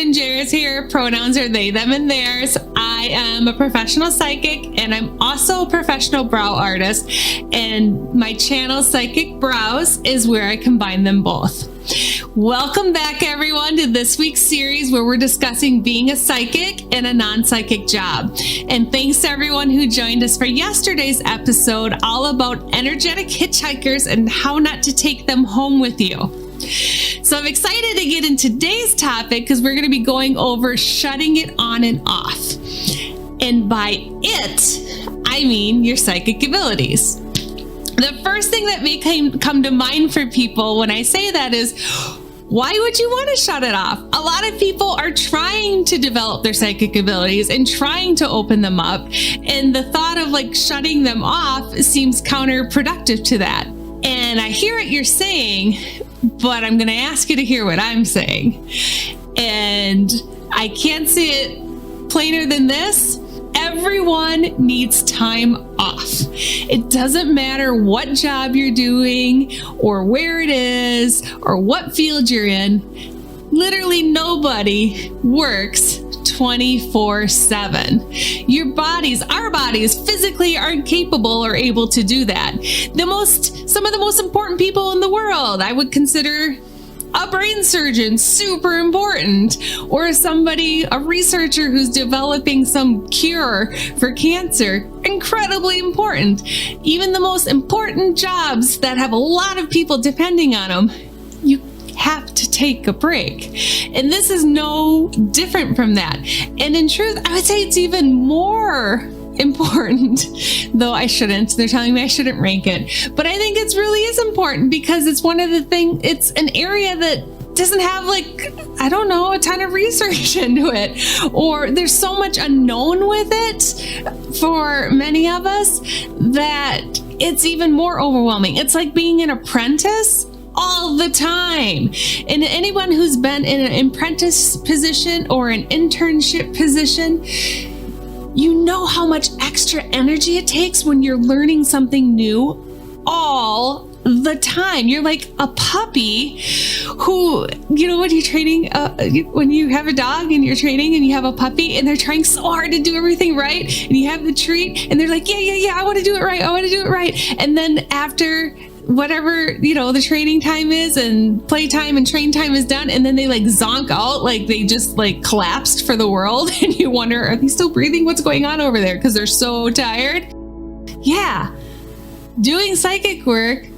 and Jairus here. Pronouns are they, them, and theirs. I am a professional psychic, and I'm also a professional brow artist. And my channel, Psychic Brows, is where I combine them both. Welcome back, everyone, to this week's series where we're discussing being a psychic and a non-psychic job. And thanks to everyone who joined us for yesterday's episode all about energetic hitchhikers and how not to take them home with you. So I'm excited to get into today's topic because we're going to be going over shutting it on and off. And by it, I mean your psychic abilities. The first thing that may come to mind for people when I say that is, why would you want to shut it off? A lot of people are trying to develop their psychic abilities and trying to open them up. And the thought of shutting them off seems counterproductive to that. And I hear what you're saying, but I'm going to ask you to hear what I'm saying. And I can't say it plainer than this. Everyone needs time off. It doesn't matter what job you're doing or where it is or what field you're in. Literally nobody works 24/7. Our bodies physically aren't capable or able to do that. Some of the most important people in the world, I would consider a brain surgeon super important, or a researcher who's developing some cure for cancer, incredibly important. Even the most important jobs that have a lot of people depending on them, you have to take a break. And this is no different from that. And in truth, I would say it's even more important, though I shouldn't. They're telling me I shouldn't rank it. But I think it really is important because it's it's an area that doesn't have a ton of research into it, or there's so much unknown with it for many of us that it's even more overwhelming. It's like being an apprentice all the time. And anyone who's been in an apprentice position or an internship position, you know how much extra energy it takes when you're learning something new all the time. You're like a puppy who, when you're training, when you have a dog and you're training and you have a puppy and they're trying so hard to do everything right, and you have the treat and they're like, yeah, I want to do it right. And then after whatever, the training time is and playtime and train time is done, and then they zonk out, they just collapsed for the world, and you wonder, are they still breathing? What's going on over there? Because they're so tired. Yeah. Doing psychic work,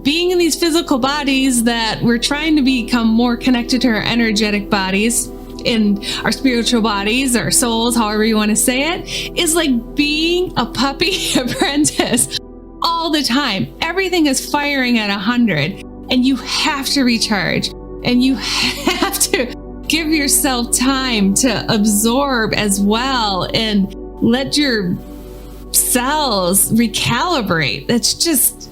being in these physical bodies that we're trying to become more connected to our energetic bodies, in our spiritual bodies, our souls, however you want to say it, is like being a puppy apprentice all the time. Everything is firing at 100, and you have to recharge, and you have to give yourself time to absorb as well and let your cells recalibrate. That's just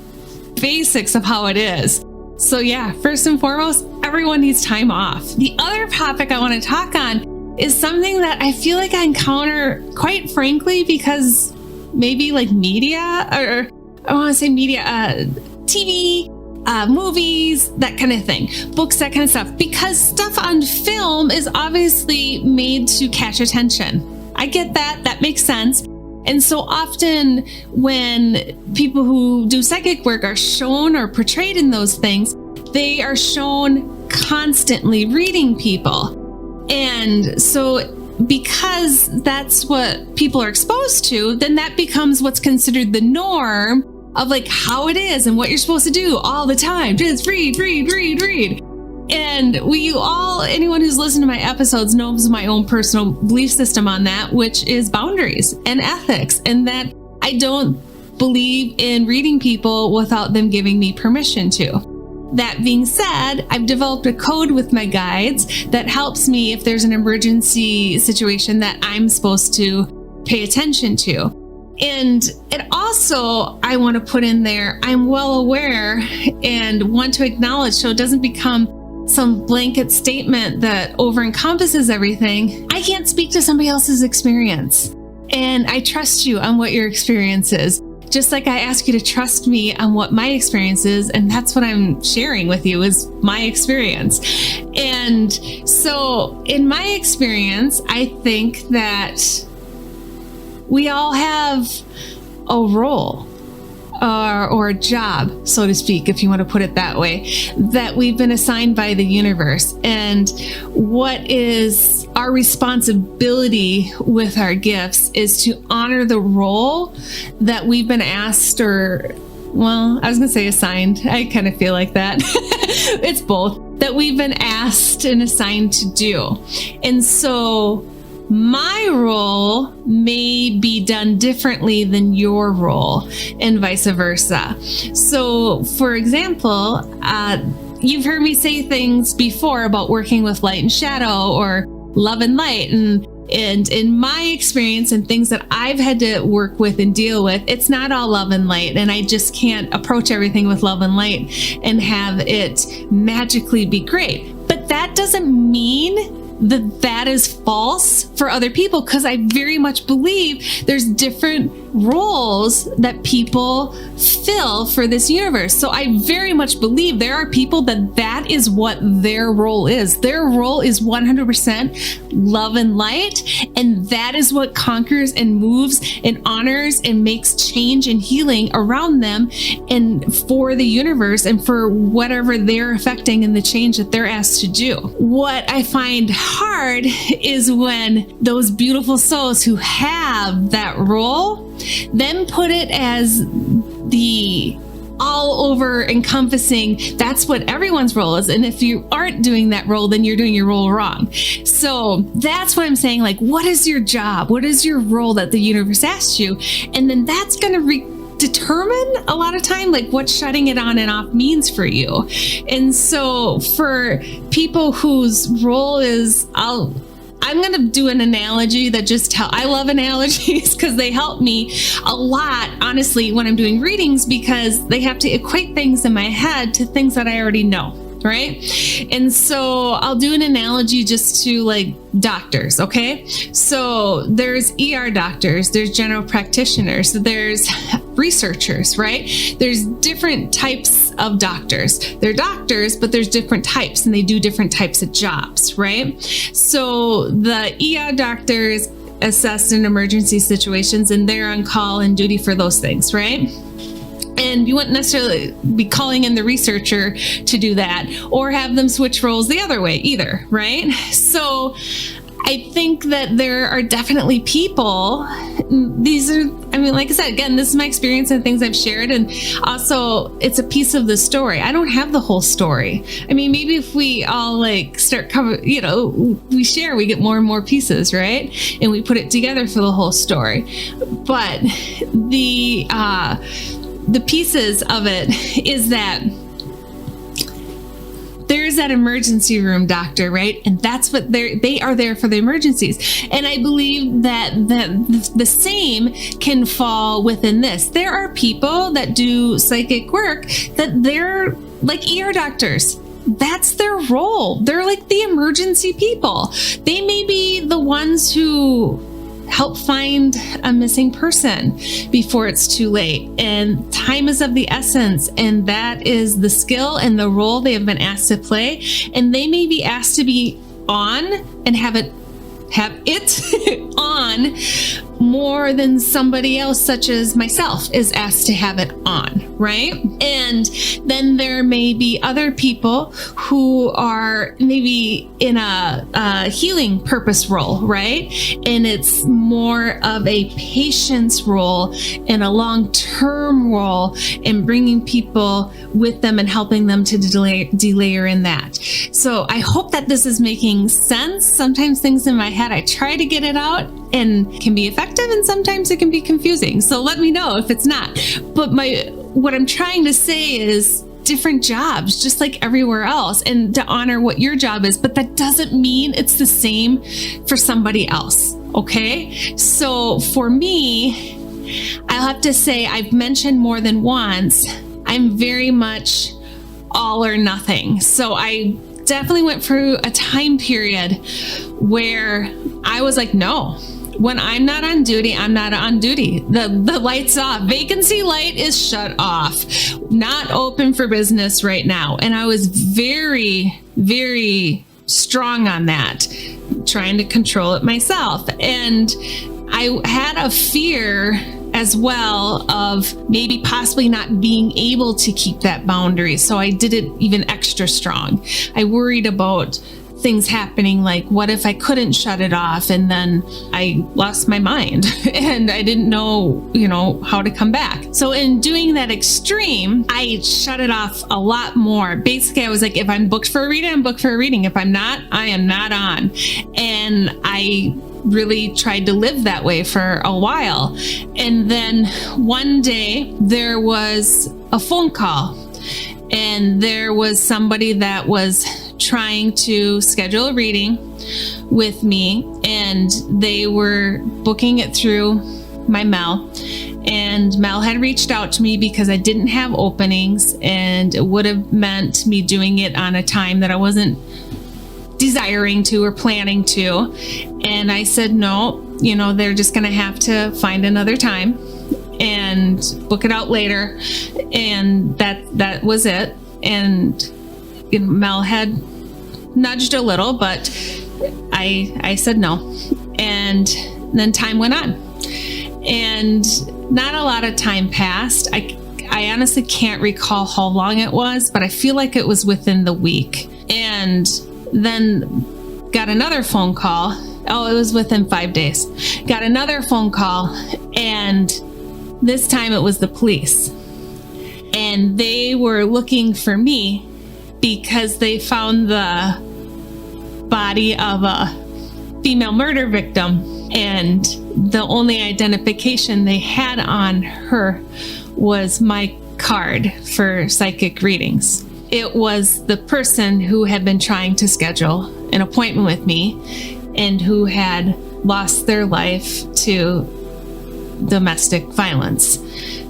basics of how it is. So yeah, first and foremost, everyone needs time off. The other topic I want to talk on is something that I feel like I encounter, quite frankly, because maybe media, or I want to say media, TV, movies, that kind of thing, books, that kind of stuff, because stuff on film is obviously made to catch attention. I get that. That makes sense. And so often when people who do psychic work are shown or portrayed in those things, they are shown constantly reading people. And so because that's what people are exposed to, then that becomes what's considered the norm of how it is and what you're supposed to do all the time. Just read. And anyone who's listened to my episodes knows my own personal belief system on that, which is boundaries and ethics, and that I don't believe in reading people without them giving me permission to. That being said, I've developed a code with my guides that helps me if there's an emergency situation that I'm supposed to pay attention to. And it also, I want to put in there, I'm well aware and want to acknowledge, so it doesn't become some blanket statement that over encompasses everything. I can't speak to somebody else's experience. And I trust you on what your experience is. Just like I ask you to trust me on what my experience is, and that's what I'm sharing with you is my experience. And So in my experience, I think that we all have a role or a job, so to speak, if you want to put it that way, that we've been assigned by the universe. And what is our responsibility with our gifts is to honor the role that we've been asked, or, well, I was going to say assigned. I kind of feel like that. It's both, that we've been asked and assigned to do. And so my role may be done differently than your role, and vice versa. So, for example, you've heard me say things before about working with light and shadow, or love and light. And in my experience and things that I've had to work with and deal with, it's not all love and light. And I just can't approach everything with love and light and have it magically be great. But that doesn't mean that is false for other people, because I very much believe there's different roles that people fill for this universe. So I very much believe there are people that is what their role is. Their role is 100% love and light, and that is what conquers and moves and honors and makes change and healing around them and for the universe and for whatever they're affecting and the change that they're asked to do. What I find hard is when those beautiful souls who have that role then put it as the all over encompassing, that's what everyone's role is. And if you aren't doing that role, then you're doing your role wrong. So that's what I'm saying. Like, what is your job? What is your role that the universe asked you? And then that's going to determine a lot of time, like what shutting it on and off means for you. And so for people whose role is, I'm going to do an analogy that I love analogies because they help me a lot, honestly, when I'm doing readings, because they have to equate things in my head to things that I already know. Right? And so I'll do an analogy just to like doctors. Okay. So there's ER doctors, there's general practitioners, there's researchers, right? There's different types of doctors. They're doctors, but there's different types and they do different types of jobs, right? So the ER doctors assess in emergency situations and they're on call and duty for those things, right? And you wouldn't necessarily be calling in the researcher to do that or have them switch roles the other way either, right? So I think that there are definitely people, like I said, again, this is my experience and things I've shared. And also it's a piece of the story. I don't have the whole story. I mean, maybe if we all start we share, we get more and more pieces, right? And we put it together for the whole story. But the pieces of it is that there's that emergency room doctor, right? And that's what they are there for the emergencies. And I believe that the same can fall within this. There are people that do psychic work that they're like ER doctors. That's their role. They're like the emergency people. They may be the ones who help find a missing person before it's too late. And time is of the essence. And that is the skill and the role they have been asked to play. And they may be asked to be on and have it on more than somebody else, such as myself, is asked to have it on, right? And then there may be other people who are maybe in a healing purpose role, right? And it's more of a patience role and a long-term role in bringing people with them and helping them to delayer in that. So I hope that this is making sense. Sometimes things in my head, I try to get it out and can be effective, and sometimes it can be confusing. So let me know if it's not. But what I'm trying to say is different jobs, just like everywhere else, and to honor what your job is. But that doesn't mean it's the same for somebody else. Okay? So for me, I'll have to say, I've mentioned more than once, I'm very much all or nothing. So I definitely went through a time period where I was like, no, when I'm not on duty, I'm not on duty. The light's off. Vacancy light is shut off. Not open for business right now. And I was very, very strong on that, trying to control it myself. And I had a fear as well of maybe possibly not being able to keep that boundary. So I did it even extra strong. I worried about things happening, like what if I couldn't shut it off and then I lost my mind and I didn't know, how to come back. So in doing that extreme, I shut it off a lot more. Basically, I was like, if I'm booked for a reading, I'm booked for a reading. If I'm not, I am not on. And I really tried to live that way for a while. And then one day there was a phone call, and there was somebody that was trying to schedule a reading with me, and they were booking it through my Mel. And Mel had reached out to me because I didn't have openings, and it would have meant me doing it on a time that I wasn't desiring to or planning to. And I said, no, they're just going to have to find another time and book it out later. And that was it. And Mel had nudged a little, but I said no. And then time went on, and not a lot of time passed. I honestly can't recall how long it was, but I feel like it was within the week. And then got another phone call. Oh, it was within 5 days. Got another phone call, and this time it was the police. And they were looking for me because they found the body of a female murder victim, and the only identification they had on her was my card for psychic readings. It was the person who had been trying to schedule an appointment with me and who had lost their life to domestic violence.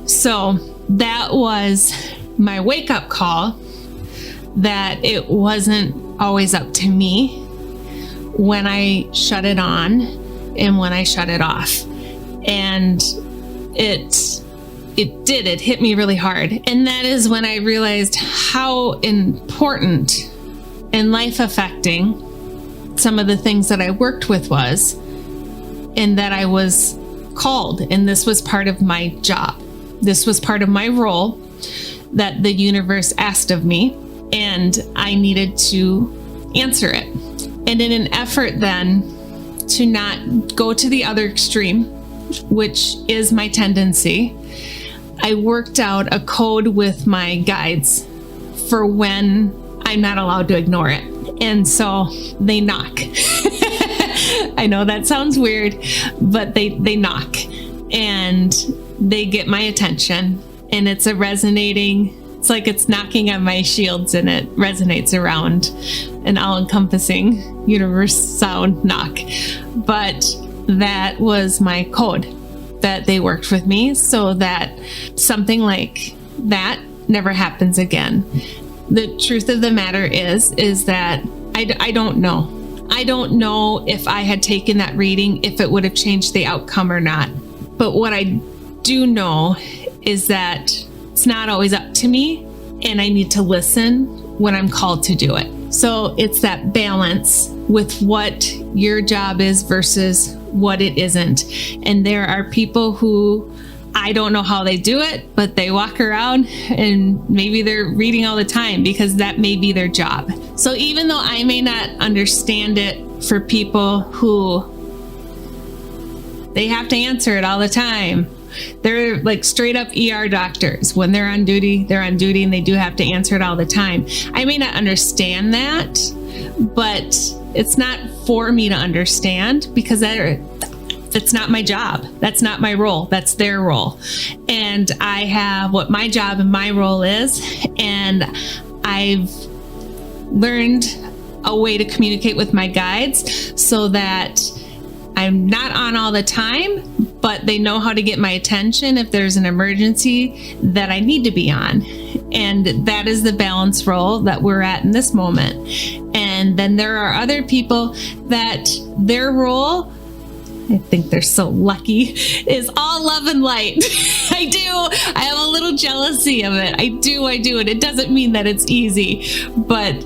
So that was my wake-up call, that it wasn't always up to me when I shut it on and when I shut it off. And it hit me really hard. And that is when I realized how important and life affecting some of the things that I worked with was, and that I was called. And this was part of my job. This was part of my role that the universe asked of me, and I needed to answer it. And in an effort then to not go to the other extreme, which is my tendency, I worked out a code with my guides for when I'm not allowed to ignore it. And so they knock. I know that sounds weird, but they knock and they get my attention, and it's it's like it's knocking on my shields, and it resonates around an all-encompassing universe sound knock. But that was my code, that they worked with me so that something like that never happens again. The truth of the matter is that I don't know. I don't know if I had taken that reading, if it would have changed the outcome or not. But what I do know is that it's not always up to me, and I need to listen when I'm called to do it. So it's that balance with what your job is versus what it isn't. And there are people who I don't know how they do it, but they walk around and maybe they're reading all the time because that may be their job. So even though I may not understand it, for people who they have to answer it all the time, they're like straight up ER doctors. When they're on duty, and they do have to answer it all the time. I may not understand that, but it's not for me to understand, because that's not my job. That's not my role. That's their role. And I have what my job and my role is. And I've learned a way to communicate with my guides so that I'm not on all the time, but they know how to get my attention if there's an emergency that I need to be on. And that is the balance role that we're at in this moment. And then there are other people that their role, I think they're so lucky, is all love and light. I do. I have a little jealousy of it. I do. And it doesn't mean that it's easy. But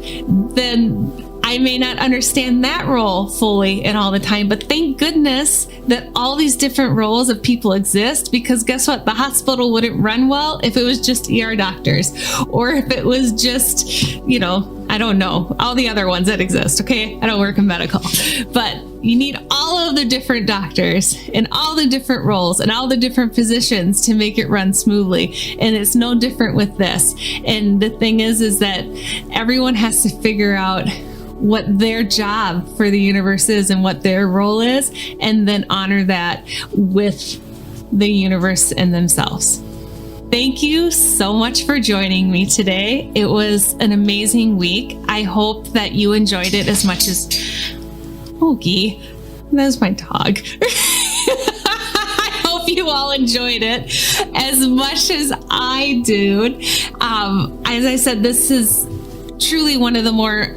then I may not understand that role fully and all the time, but thank goodness that all these different roles of people exist, because guess what? The hospital wouldn't run well if it was just ER doctors, or if it was just, I don't know, all the other ones that exist, okay? I don't work in medical, but you need all of the different doctors and all the different roles and all the different positions to make it run smoothly. And it's no different with this. And the thing is that everyone has to figure out what their job for the universe is and what their role is, and then honor that with the universe and themselves. Thank you so much for joining me today. It was an amazing week. I hope that you enjoyed it as much as Ogie. That's my dog. I hope you all enjoyed it as much as I do. As I said, this is truly one of the more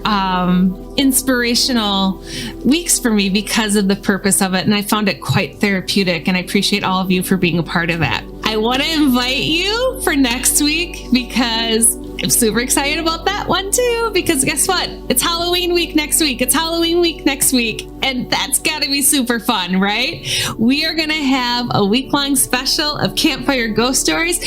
inspirational weeks for me because of the purpose of it. And I found it quite therapeutic, and I appreciate all of you for being a part of that. I want to invite you for next week because I'm super excited about that one too, because guess what? It's Halloween week next week. It's Halloween week next week. And that's got to be super fun, right? We are going to have a week-long special of Campfire Ghost Stories,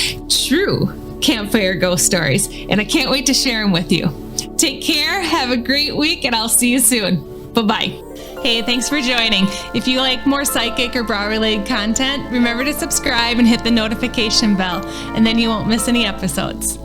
true Campfire Ghost Stories. And I can't wait to share them with you. Take care. Have a great week, and I'll see you soon. Bye-bye. Hey, thanks for joining. If you like more psychic or bra-related content, remember to subscribe and hit the notification bell, and then you won't miss any episodes.